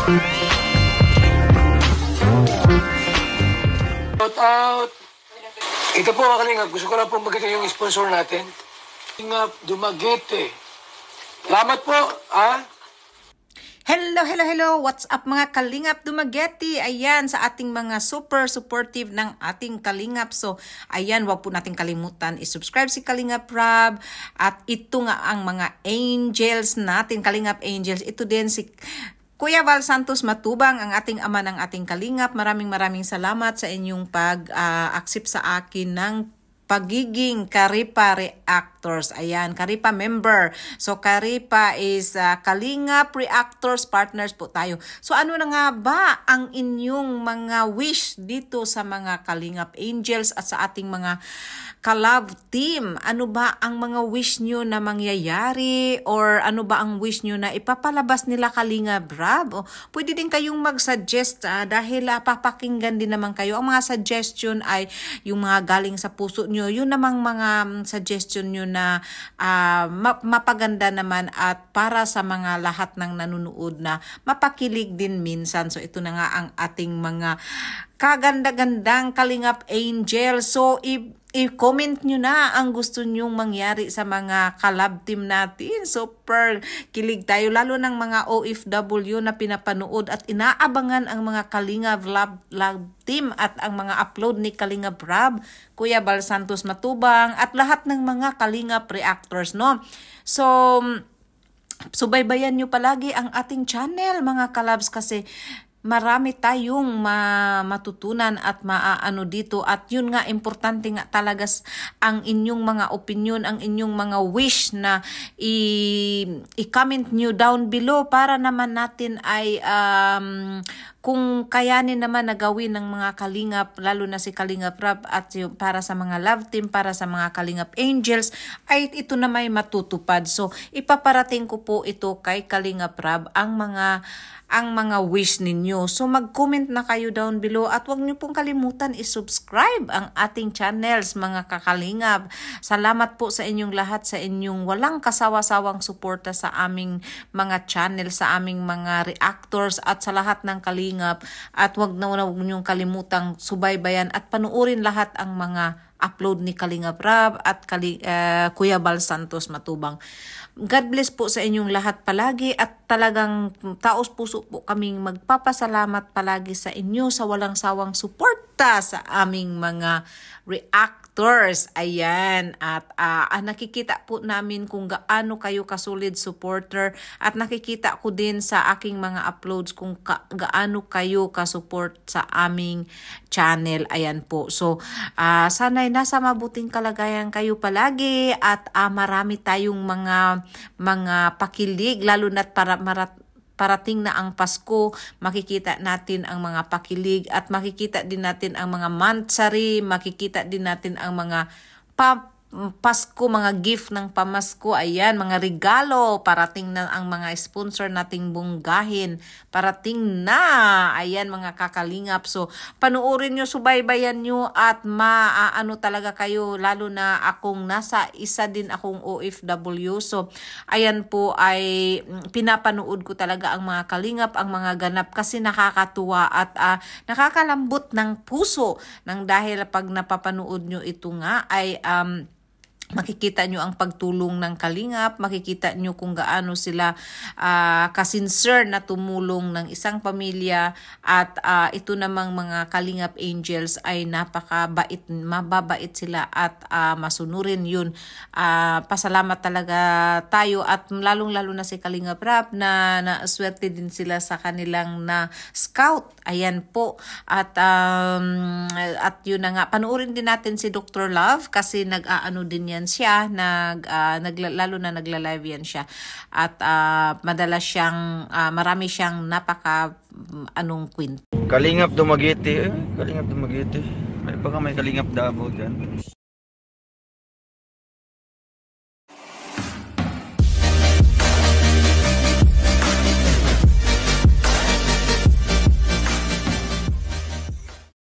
Shout out! Ito po mga kalingap, gusto ko lang po magkita yung sponsor natin. Kalingap Dumaguete. Salamat po, Hello! What's up mga Kalingap Dumaguete? Ayan, sa ating mga super supportive ng ating Kalingap. So, ayan, wag po natin kalimutan i-subscribe si Kalingap Rob. At ito nga ang mga angels natin, Kalingap Angels. Ito din si Kuya Val Santos Matubang, ang ating ama ng ating Kalingap. Maraming salamat sa inyong pag-accept sa akin ng pagiging Karipa Reactors. Ayan, Karipa member. So, Karipa is Kalingap Reactors partners po tayo. So, ano na nga ba ang inyong mga wish dito sa mga Kalingap Angels at sa ating mga Kalab team? Ano ba ang mga wish nyo na mangyayari? Or ano ba ang wish nyo na ipapalabas nila Kalingap Rob? O, pwede din kayong mag-suggest dahil papakinggan din naman kayo. Ang mga suggestion ay yung mga galing sa puso nyo. Yun namang mga suggestion nyo na mapaganda naman at para sa mga lahat ng nanonood na mapakilig din minsan. So ito na nga ang ating mga kaganda-gandang Kalingap Angel. So i-comment nyo na ang gusto nyong mangyari sa mga collab team natin. Super kilig tayo, lalo ng mga OFW na pinapanood at inaabangan ang mga Kalingap lab team at ang mga upload ni Kalingap Rob, Kuya Val Santos Matubang at lahat ng mga Kalingap Reactors, no? So, subaybayan nyo palagi ang ating channel mga kalabs kasi marami tayong matutunan at maaano dito at yun nga importante nga talaga ang inyong mga opinion, ang inyong mga wish na i-comment nyo down below para naman natin ay kung kayanin naman na gawin ng mga Kalingap, lalo na si Kalingap Rob at yung para sa mga love team, para sa mga Kalingap Angels, ay ito na may matutupad. So, ipaparating ko po ito kay Kalingap Rob ang mga wish ninyo. So, mag-comment na kayo down below at huwag niyo pong kalimutan i-subscribe ang ating channels, mga kakalingap. Salamat po sa inyong lahat, sa inyong walang kasawa-sawang suporta sa aming mga channel, sa aming mga reactors at sa lahat ng Kalingap. At huwag niyong kalimutang subaybayan at panuorin lahat ang mga upload ni Kalingap Rob at Kuya Val Santos Matubang. God bless po sa inyong lahat palagi at talagang taos puso po kaming magpapasalamat palagi sa inyo sa walang sawang suporta sa aming mga reactors. Ayan, at nakikita po namin kung gaano kayo kasolid supporter at nakikita ko din sa aking mga uploads kung gaano kayo kasupport sa aming channel. Ayan po. So, sana'y nasa mabuting kalagayan kayo palagi at marami tayong mga pakilig, lalo na't parating na ang Pasko, makikita natin ang mga pakilig at makikita din natin ang mga monthsary, makikita din natin ang mga Pasko, mga gift ng pamasko, ayan, mga regalo, parating na ang mga sponsor nating bunggahin, parating na, ayan mga kakalingap. So, panuorin nyo, subaybayan nyo at maano talaga kayo, lalo na akong isa din akong OFW. So, ayan po ay pinapanood ko talaga ang mga kalingap, ang mga ganap kasi nakakatuwa at nakakalambot ng puso nang dahil pag napapanood nyo ito nga ay makikita nyo ang pagtulong ng Kalingap, makikita nyo kung gaano sila kasinser na tumulong ng isang pamilya at ito namang mga Kalingap Angels ay napakabait, mababait sila at masunurin yun. Pasalamat talaga tayo at lalong-lalo na si Kalingap Rob na swerte din sila sa kanilang na scout. Ayan po. At yun na nga, panuorin din natin si Dr. Love kasi nag-aano din yan siya, lalo na nagla-live yan siya. At madalas siyang, marami siyang kwento. Kalingap Dumaguete, Kalingap Dumaguete. Baka may Kalingap Davao dyan.